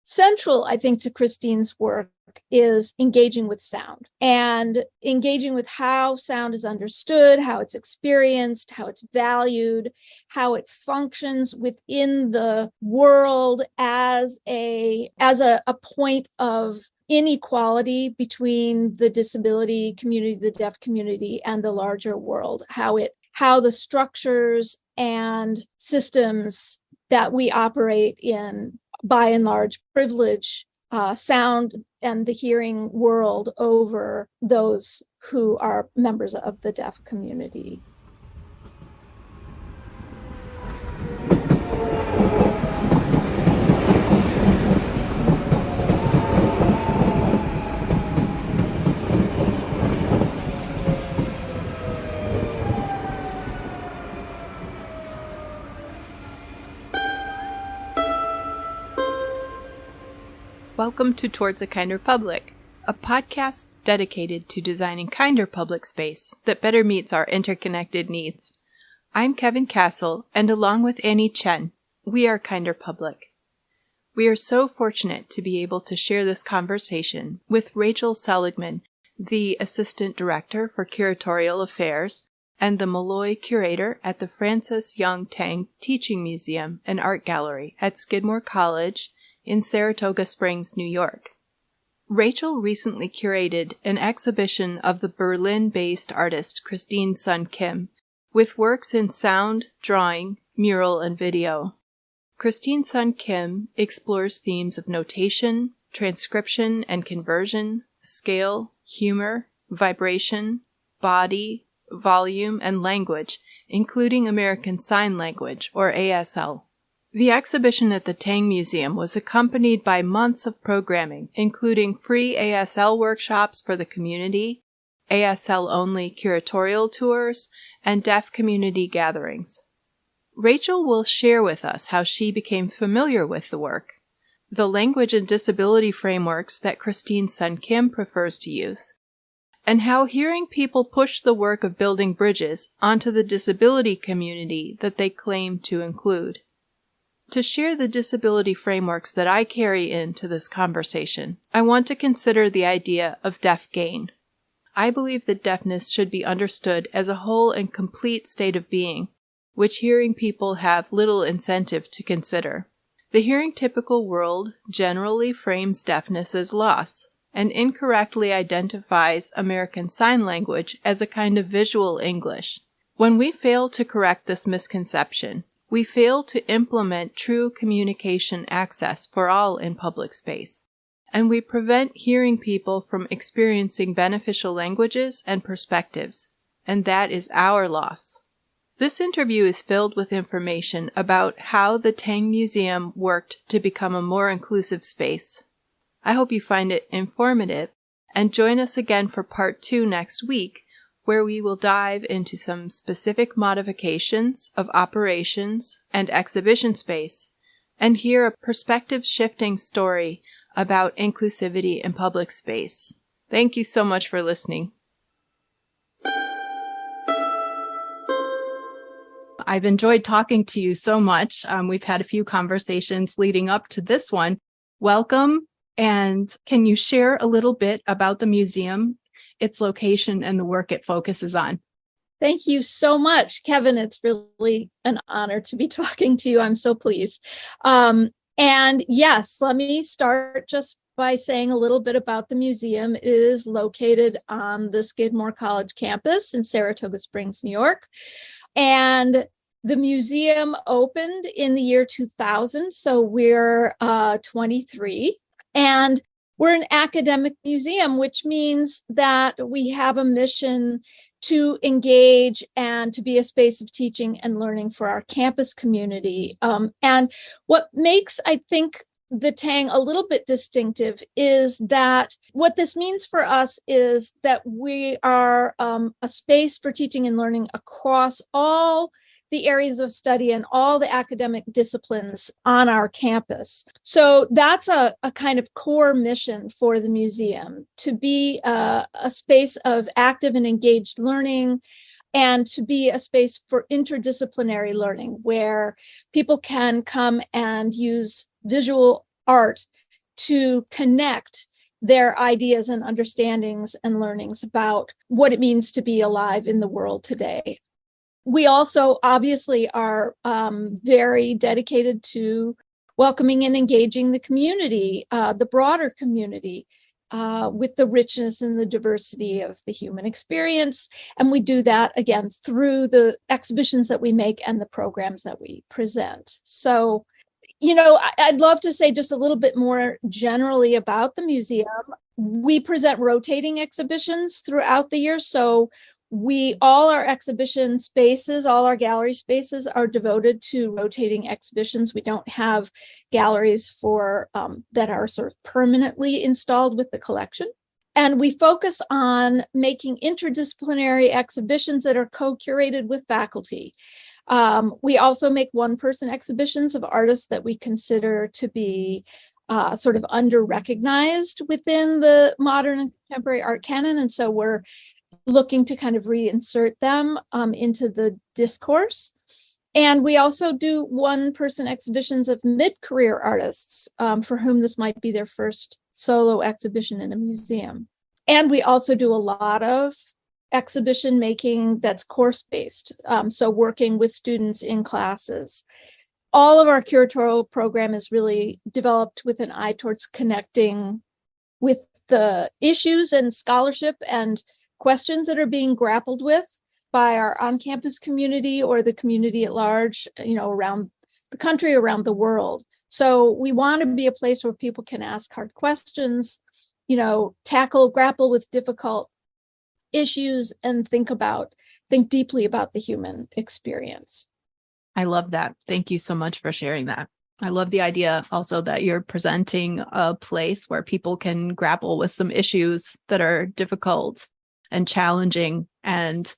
central, I think, to Christine's work is engaging with sound and engaging with how sound is understood, how it's experienced, how it's valued, how it functions within the world as a point of inequality between the disability community, the deaf community, and the larger world, how the structures and systems that we operate in by and large privilege sound and the hearing world over those who are members of the deaf community. Welcome to Towards a Kinder Public, a podcast dedicated to designing kinder public space that better meets our interconnected needs. I'm Kevin Castle, and along with Annie Chen, we are Kinder Public. We are so fortunate to be able to share this conversation with Rachel Seligman, the Assistant Director for Curatorial Affairs and the Malloy Curator at the Frances Young Tang Teaching Museum and Art Gallery at Skidmore College in Saratoga Springs, New York. Rachel recently curated an exhibition of the Berlin-based artist Christine Sun Kim, with works in sound, drawing, mural, and video. Christine Sun Kim explores themes of notation, transcription and conversion, scale, humor, vibration, body, volume, and language, including American Sign Language, or ASL. The exhibition at the Tang Museum was accompanied by months of programming, including free ASL workshops for the community, ASL-only curatorial tours, and deaf community gatherings. Rachel will share with us how she became familiar with the work, the language and disability frameworks that Christine Sun Kim prefers to use, and how hearing people push the work of building bridges onto the disability community that they claim to include. To share the disability frameworks that I carry into this conversation, I want to consider the idea of deaf gain. I believe that deafness should be understood as a whole and complete state of being, which hearing people have little incentive to consider. The hearing typical world generally frames deafness as loss, and incorrectly identifies American Sign Language as a kind of visual English. When we fail to correct this misconception, we fail to implement true communication access for all in public space, and we prevent hearing people from experiencing beneficial languages and perspectives, and that is our loss. This interview is filled with information about how the Tang Museum worked to become a more inclusive space. I hope you find it informative, and join us again for part 2 next week, where we will dive into some specific modifications of operations and exhibition space, and hear a perspective-shifting story about inclusivity in public space. Thank you so much for listening. I've enjoyed talking to you so much. We've had a few conversations leading up to this one. Welcome, and can you share a little bit about the museum, its location, and the work it focuses on? Thank you so much, Kevin. It's really an honor to be talking to you. I'm so pleased. And yes, let me start just by saying a little bit about the museum. It is located on the Skidmore College campus in Saratoga Springs, New York. And the museum opened in the year 2000, so we're 23. And we're an academic museum, which means that we have a mission to engage and to be a space of teaching and learning for our campus community. And what makes, I think, the Tang a little bit distinctive is that what this means for us is that we are a space for teaching and learning across all the areas of study and all the academic disciplines on our campus. So that's a kind of core mission for the museum, to be a space of active and engaged learning, and to be a space for interdisciplinary learning where people can come and use visual art to connect their ideas and understandings and learnings about what it means to be alive in the world today. We also obviously are very dedicated to welcoming and engaging the community, the broader community, with the richness and the diversity of the human experience. And we do that, again, through the exhibitions that we make and the programs that we present. So, I'd love to say just a little bit more generally about the museum. We present rotating exhibitions throughout the year. So all our exhibition spaces, all our gallery spaces are devoted to rotating exhibitions. We don't have galleries that are sort of permanently installed with the collection. And we focus on making interdisciplinary exhibitions that are co-curated with faculty. We also make one-person exhibitions of artists that we consider to be sort of under-recognized within the modern and contemporary art canon. And so we're looking to kind of reinsert them into the discourse. And we also do one-person exhibitions of mid-career artists for whom this might be their first solo exhibition in a museum. And we also do a lot of exhibition making that's course-based, so working with students in classes. All of our curatorial program is really developed with an eye towards connecting with the issues and scholarship and questions that are being grappled with by our on-campus community or the community at large, around the country, around the world. So we want to be a place where people can ask hard questions, grapple with difficult issues, and think deeply about the human experience. I love that. Thank you so much for sharing that. I love the idea also that you're presenting a place where people can grapple with some issues that are difficult and challenging, and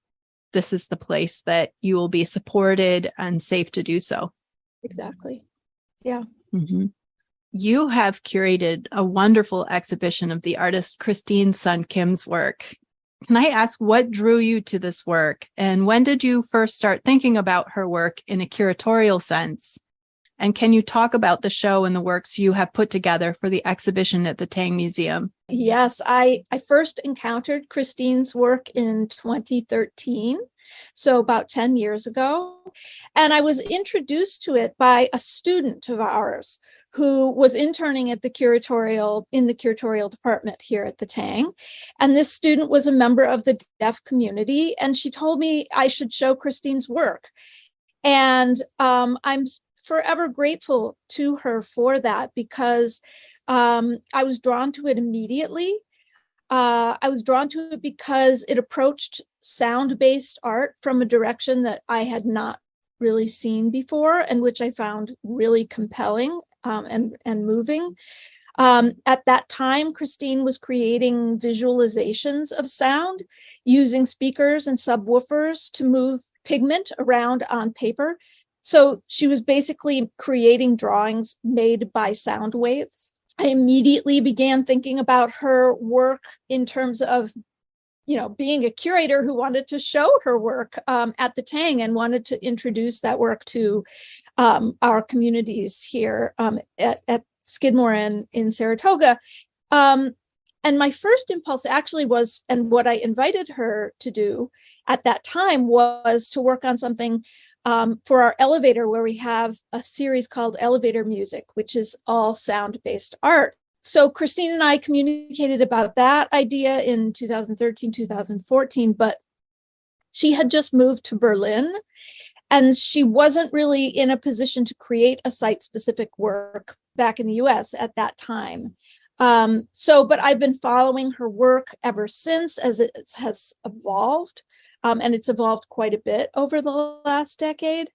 this is the place that you will be supported and safe to do so. Exactly. Yeah. Mm-hmm. You have curated a wonderful exhibition of the artist Christine Sun Kim's work. Can I ask what drew you to this work, and when did you first start thinking about her work in a curatorial sense? And can you talk about the show and the works you have put together for the exhibition at the Tang Museum? Yes, I first encountered Christine's work in 2013, so about 10 years ago. And I was introduced to it by a student of ours who was interning at the curatorial department here at the Tang. And this student was a member of the deaf community, and she told me I should show Christine's work. And I'm forever grateful to her for that, because I was drawn to it immediately. I was drawn to it because it approached sound-based art from a direction that I had not really seen before, and which I found really compelling and moving. At that time, Christine was creating visualizations of sound using speakers and subwoofers to move pigment around on paper. So she was basically creating drawings made by sound waves. I immediately began thinking about her work in terms of, being a curator who wanted to show her work at the Tang and wanted to introduce that work to our communities here at Skidmore and in Saratoga. And my first impulse actually was, and what I invited her to do at that time, was to work on something for our elevator, where we have a series called Elevator Music, which is all sound-based art. So Christine and I communicated about that idea in 2013, 2014, but she had just moved to Berlin, and she wasn't really in a position to create a site-specific work back in the US at that time. But I've been following her work ever since, as it has evolved. And it's evolved quite a bit over the last decade.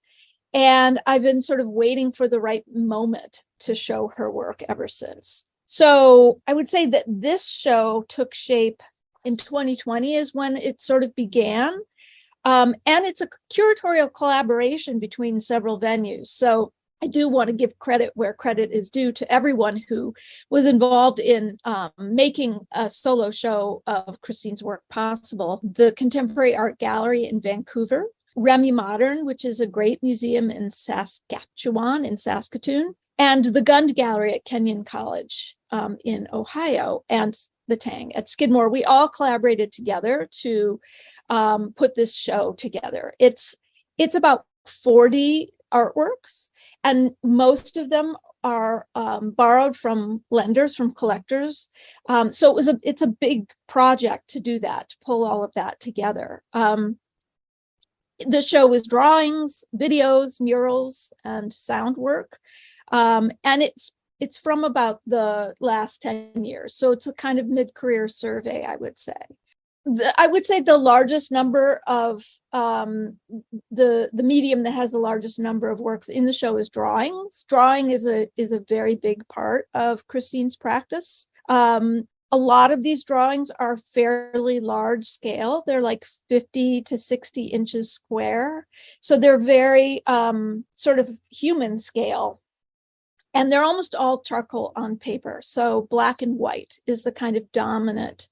And I've been sort of waiting for the right moment to show her work ever since. So I would say that this show took shape in 2020 is when it sort of began. And it's a curatorial collaboration between several venues. So I do want to give credit where credit is due to everyone who was involved in making a solo show of Christine's work possible. The Contemporary Art Gallery in Vancouver, Remy Modern, which is a great museum in Saskatchewan, in Saskatoon, and the Gund Gallery at Kenyon College in Ohio, and the Tang at Skidmore. We all collaborated together to put this show together. It's about 40 artworks, and most of them are borrowed from lenders, from collectors. So it's a big project to do that, to pull all of that together. The show is drawings, videos, murals, and sound work. And it's from about the last 10 years. So it's a kind of mid-career survey, I would say. I would say the largest number of the medium that has the largest number of works in the show is drawings. Drawing is a very big part of Christine's practice. A lot of these drawings are fairly large scale. They're like 50 to 60 inches square. So they're very sort of human scale. And they're almost all charcoal on paper. So black and white is the kind of dominant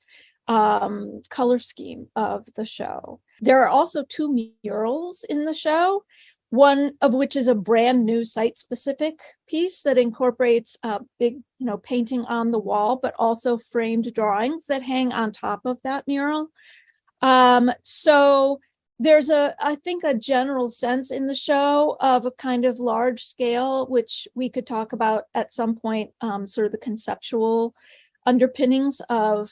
color scheme of the show. There are also 2 murals in the show, one of which is a brand new site-specific piece that incorporates a big, painting on the wall, but also framed drawings that hang on top of that mural. So there's I think a general sense in the show of a kind of large scale, which we could talk about at some point, sort of the conceptual underpinnings of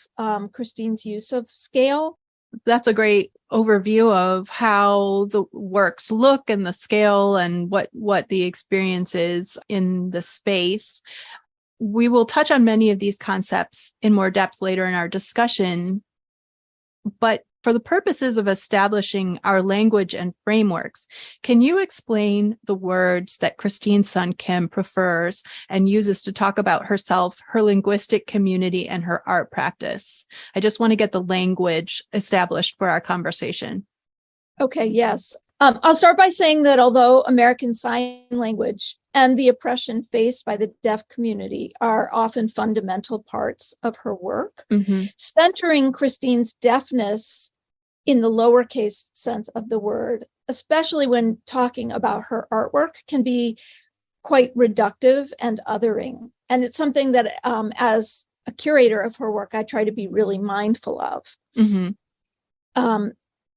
Christine's use of scale. That's a great overview of how the works look and the scale and what the experience is in the space. We will touch on many of these concepts in more depth later in our discussion, but for the purposes of establishing our language and frameworks, can you explain the words that Christine Sun Kim prefers and uses to talk about herself, her linguistic community, and her art practice? I just want to get the language established for our conversation. Okay, yes. I'll start by saying that although American Sign Language and the oppression faced by the deaf community are often fundamental parts of her work, centering Christine's deafness in the lowercase sense of the word, especially when talking about her artwork, can be quite reductive and othering. And it's something that as a curator of her work, I try to be really mindful of.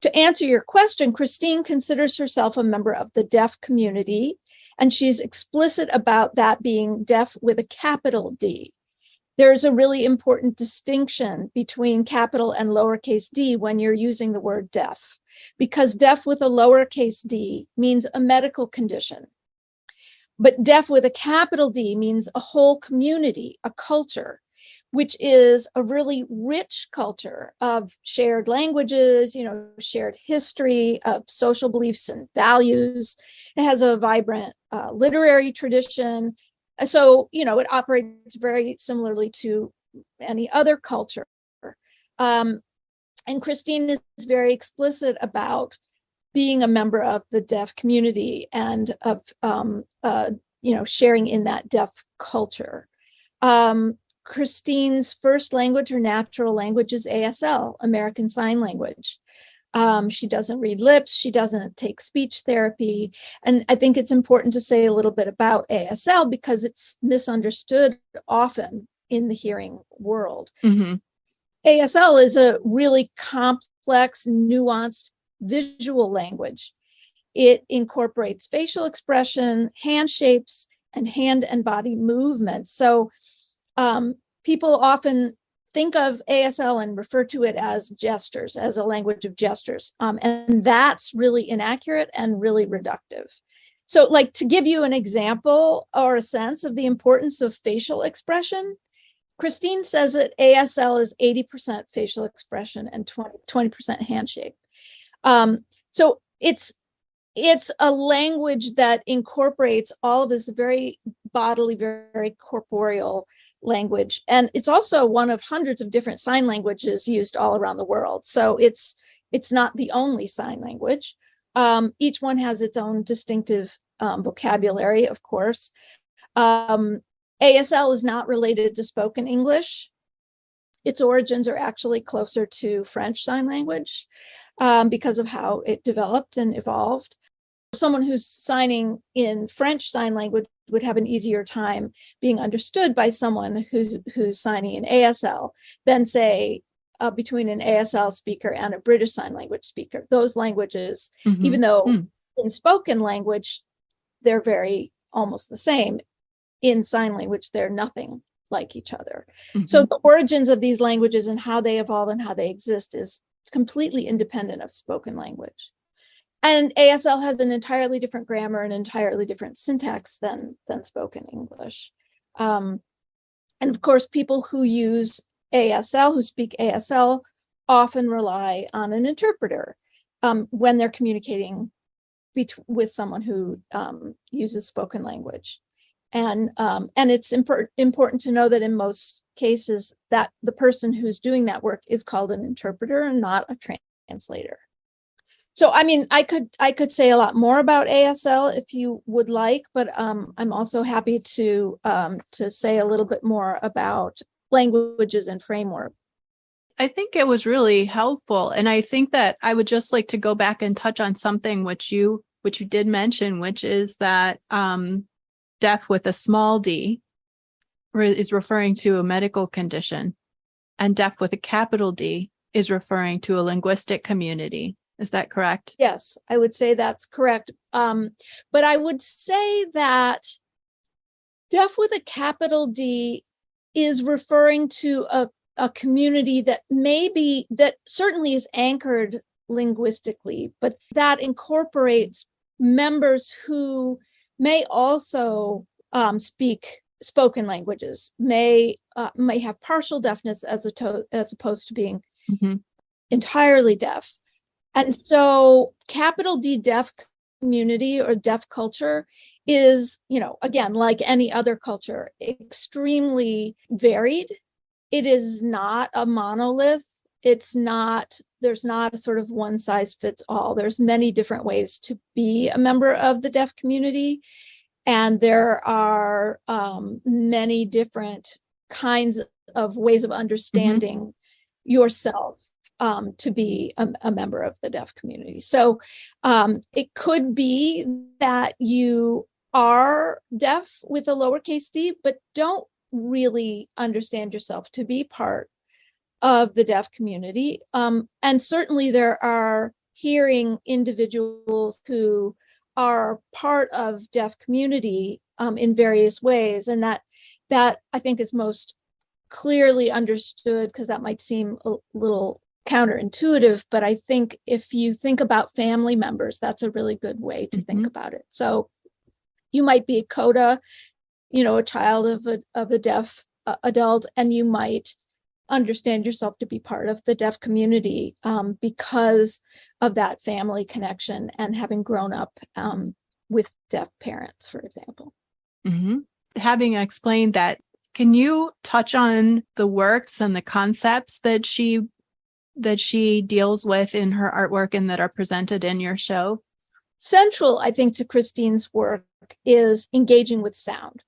To answer your question, Christine considers herself a member of the deaf community, and she's explicit about that being deaf with a capital D. There's a really important distinction between capital and lowercase d when you're using the word deaf, because deaf with a lowercase d means a medical condition. But deaf with a capital D means a whole community, a culture, which is a really rich culture of shared languages, shared history, of social beliefs and values. It has a vibrant literary tradition. So, it operates very similarly to any other culture. And Christine is very explicit about being a member of the deaf community and of, sharing in that deaf culture. Christine's first language, her natural language, is ASL, American Sign Language. She doesn't read lips. She doesn't take speech therapy. And I think it's important to say a little bit about ASL because it's misunderstood often in the hearing world. ASL is a really complex, nuanced visual language. It incorporates facial expression, hand shapes, and hand and body movements. So people often think of ASL and refer to it as gestures, as a language of gestures. And that's really inaccurate and really reductive. So to give you an example or a sense of the importance of facial expression, Christine says that ASL is 80% facial expression and 20% handshake. So it's a language that incorporates all of this very bodily, very corporeal language. And it's also one of hundreds of different sign languages used all around the world. So it's not the only sign language. Each one has its own distinctive vocabulary, of course. ASL is not related to spoken English. Its origins are actually closer to French Sign Language because of how it developed and evolved. Someone who's signing in French Sign Language would have an easier time being understood by someone who's signing an ASL than, say, between an ASL speaker and a British Sign Language speaker. Those languages, even though in spoken language, they're very almost the same, in sign language, they're nothing like each other. So the origins of these languages and how they evolve and how they exist is completely independent of spoken language. And ASL has an entirely different grammar and entirely different syntax than spoken English. And of course, people who use ASL, who speak ASL, often rely on an interpreter when they're communicating with someone who uses spoken language. And it's important to know that in most cases that the person who's doing that work is called an interpreter and not a translator. So, I mean, I could say a lot more about ASL if you would like, but I'm also happy to say a little bit more about languages and framework. I think it was really helpful, and I think that I would just like to go back and touch on something which you did mention, which is that deaf with a small d is referring to a medical condition, and deaf with a capital D is referring to a linguistic community. Is that correct? Yes, I would say that's correct. But I would say that deaf with a capital D is referring to a community that certainly is anchored linguistically, but that incorporates members who may also speak spoken languages, may have partial deafness as opposed to being entirely deaf. And so capital D deaf community or deaf culture is, again, like any other culture, extremely varied. It is not a monolith. There's not a sort of one size fits all. There's many different ways to be a member of the deaf community. And there are many different kinds of ways of understanding yourself to be a member of the deaf community. So it could be that you are deaf with a lowercase d, but don't really understand yourself to be part of the deaf community. And certainly there are hearing individuals who are part of deaf community in various ways. And that I think is most clearly understood, because that might seem a little counterintuitive, but I think if you think about family members, that's a really good way to think about it. So you might be a coda, a child of a deaf adult, and you might understand yourself to be part of the deaf community because of that family connection and having grown up with deaf parents, for example. Having explained that, can you touch on the works and the concepts that she deals with in her artwork and that are presented in your show? Central, I think, to Christine's work is engaging with sound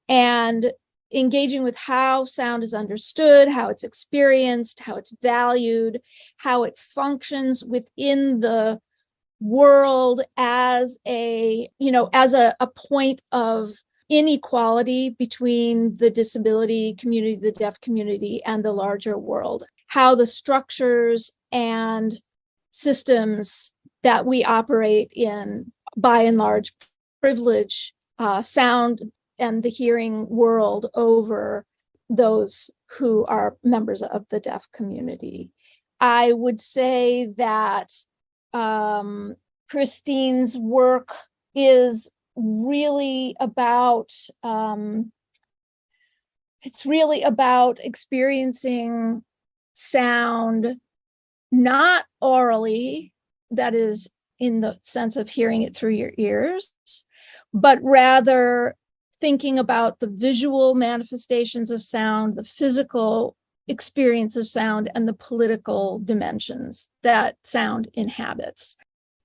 and engaging with how sound is understood, how it's experienced, how it's valued, how it functions within the world as a point of inequality between the disability community, the deaf community, and the larger world. How the structures and systems that we operate in, by and large, privilege sound and the hearing world over those who are members of the deaf community. I would say that Christine's work is really about experiencing sound not orally, that is in the sense of hearing it through your ears, but rather thinking about the visual manifestations of sound, the physical experience of sound, and the political dimensions that sound inhabits.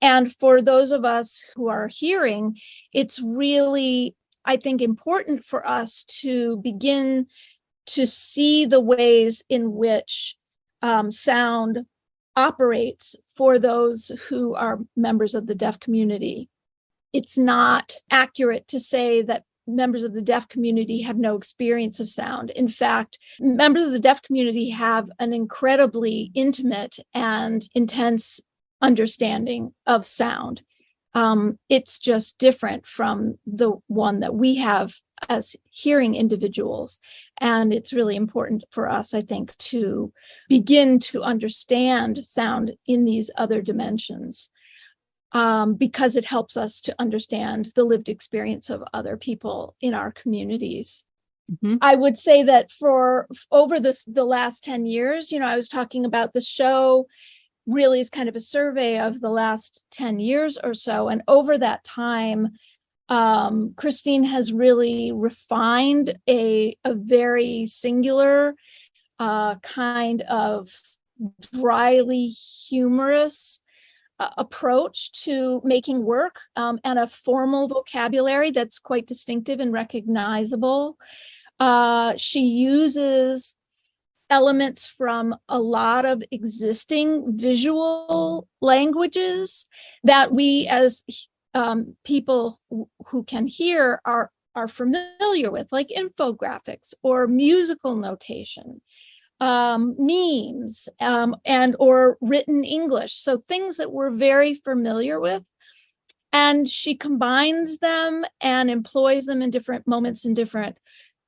And for those of us who are hearing, it's really, I think, important for us to begin to see the ways in which sound operates for those who are members of the deaf community. it's not accurate to say that members of the deaf community have no experience of sound. In fact, members of the deaf community have an incredibly intimate and intense understanding of sound. It's just different from the one that we have as hearing individuals. And it's really important for us, I think, to begin to understand sound in these other dimensions, because it helps us to understand the lived experience of other people in our communities. Mm-hmm. I would say that for over the last 10 years, I was talking about the show really is kind of a survey of the last 10 years or so. And over that time, Christine has really refined a very singular kind of dryly humorous approach to making work, and a formal vocabulary that's quite distinctive and recognizable. She uses elements from a lot of existing visual languages that we as people who can hear are familiar with, like infographics or musical notation, memes, and or written English. So things that we're very familiar with. And she combines them and employs them in different moments in different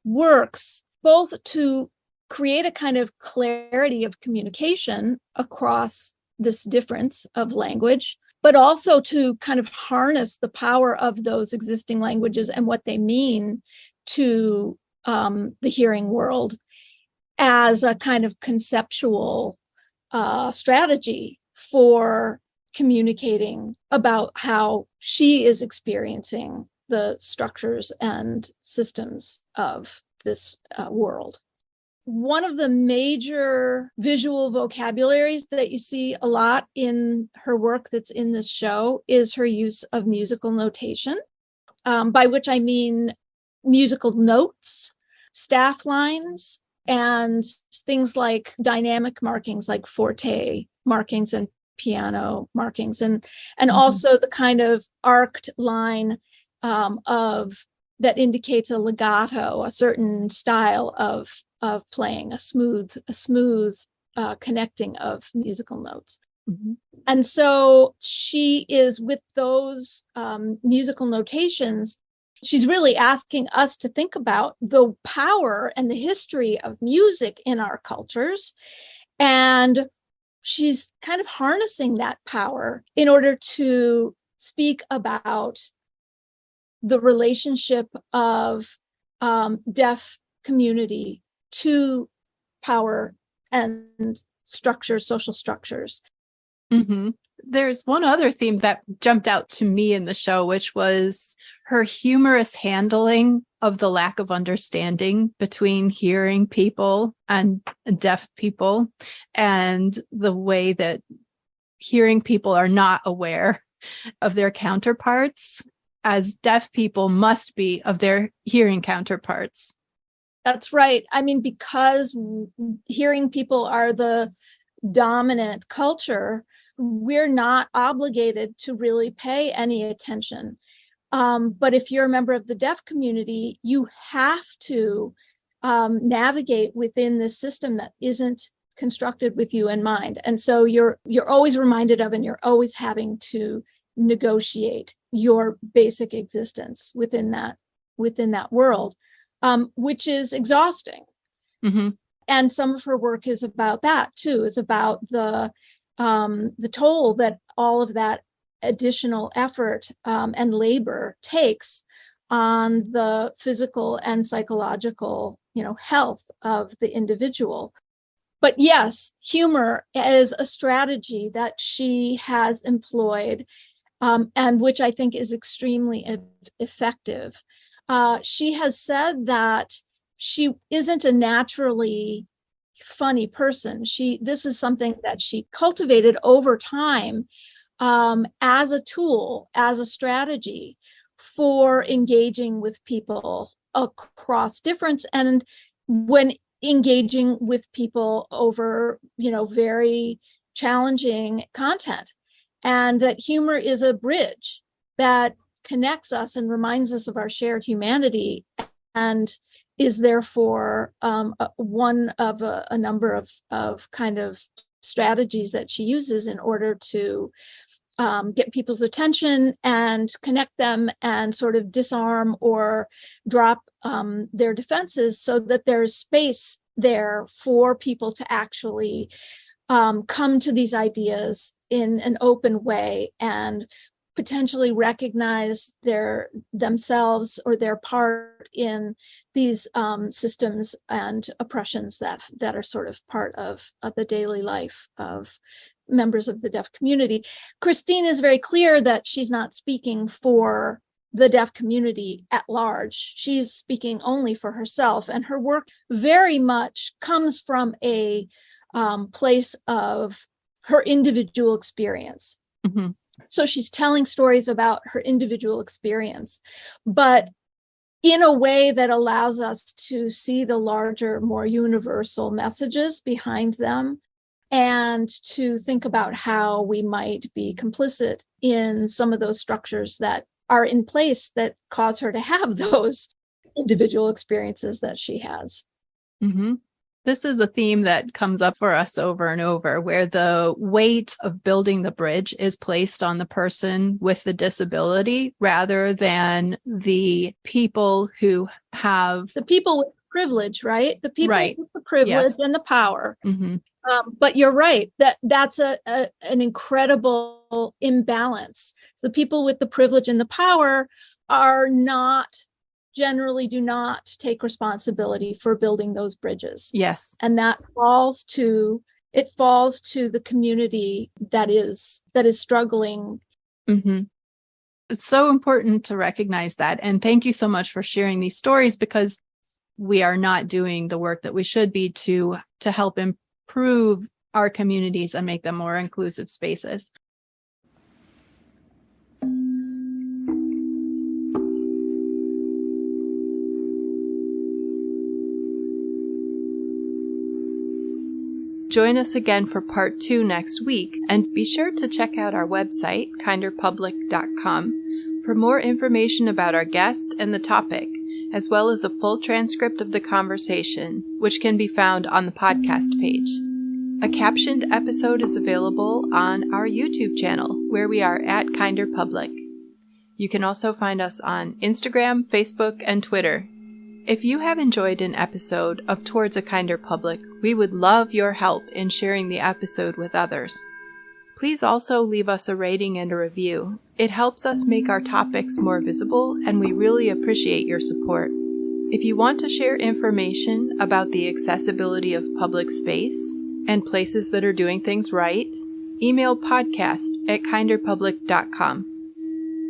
works, both to create a kind of clarity of communication across this difference of language, but also to kind of harness the power of those existing languages and what they mean to the hearing world as a kind of conceptual strategy for communicating about how she is experiencing the structures and systems of this world. One of the major visual vocabularies that you see a lot in her work that's in this show is her use of musical notation, by which I mean musical notes, staff lines, and things like dynamic markings like forte markings and piano markings, and also the kind of arced line of that indicates a legato, a certain style of playing, a smooth connecting of musical notes. Mm-hmm. And so she is, with those musical notations, she's really asking us to think about the power and the history of music in our cultures. And she's kind of harnessing that power in order to speak about the relationship of deaf community to power and structures, social structures. Mm-hmm. There's one other theme that jumped out to me in the show, which was her humorous handling of the lack of understanding between hearing people and deaf people, and the way that hearing people are not aware of their counterparts, as deaf people must be of their hearing counterparts. That's right. I mean, because hearing people are the dominant culture, we're not obligated to really pay any attention. But if you're a member of the deaf community, you have to navigate within this system that isn't constructed with you in mind. And so you're always reminded of, and you're always having to negotiate your basic existence within that world, which is exhausting. Mm-hmm. And some of her work is about that too. It's about the toll that all of that additional effort and labor takes on the physical and psychological, health of the individual. But yes, humor is a strategy that she has employed, and which I think is extremely effective. She has said that she isn't a naturally funny person. This is something that she cultivated over time, as a tool, as a strategy for engaging with people across difference, and when engaging with people over, very challenging content. And that humor is a bridge that connects us and reminds us of our shared humanity, and is therefore one of a number of kind of strategies that she uses in order to get people's attention and connect them and sort of disarm or drop their defenses, so that there's space there for people to actually come to these ideas in an open way and potentially recognize themselves or their part in these systems and oppressions that are sort of part of the daily life of members of the deaf community. Christine is very clear that she's not speaking for the deaf community at large. She's speaking only for herself, and her work very much comes from a place of her individual experience. Mm-hmm. So she's telling stories about her individual experience, but in a way that allows us to see the larger, more universal messages behind them, and to think about how we might be complicit in some of those structures that are in place that cause her to have those individual experiences that she has. Mm-hmm. This is a theme that comes up for us over and over, where the weight of building the bridge is placed on the person with the disability rather than the people who have... The people with privilege, right? The people with the privilege, yes, and the power. Mm-hmm. But you're right, that's an incredible imbalance. The people with the privilege and the power generally do not take responsibility for building those bridges. Yes. And that falls to the community that is struggling. Mm-hmm. It's so important to recognize that. And thank you so much for sharing these stories, because we are not doing the work that we should be to help improve our communities and make them more inclusive spaces. Join us again for part 2 next week, and be sure to check out our website, kinderpublic.com, for more information about our guest and the topic, as well as a full transcript of the conversation, which can be found on the podcast page. A captioned episode is available on our YouTube channel, where we are at Kinder Public. You can also find us on Instagram, Facebook, and Twitter. If you have enjoyed an episode of Towards a Kinder Public, we would love your help in sharing the episode with others. Please also leave us a rating and a review. It helps us make our topics more visible, and we really appreciate your support. If you want to share information about the accessibility of public space and places that are doing things right, email podcast@kinderpublic.com.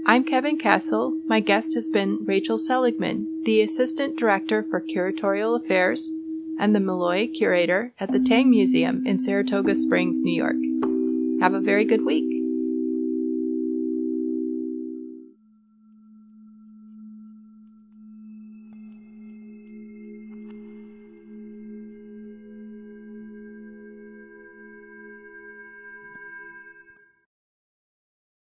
I'm Kevin Castle. My guest has been Rachel Seligman, the Assistant Director for Curatorial Affairs and the Malloy Curator at the Tang Museum in Saratoga Springs, New York. Have a very good week.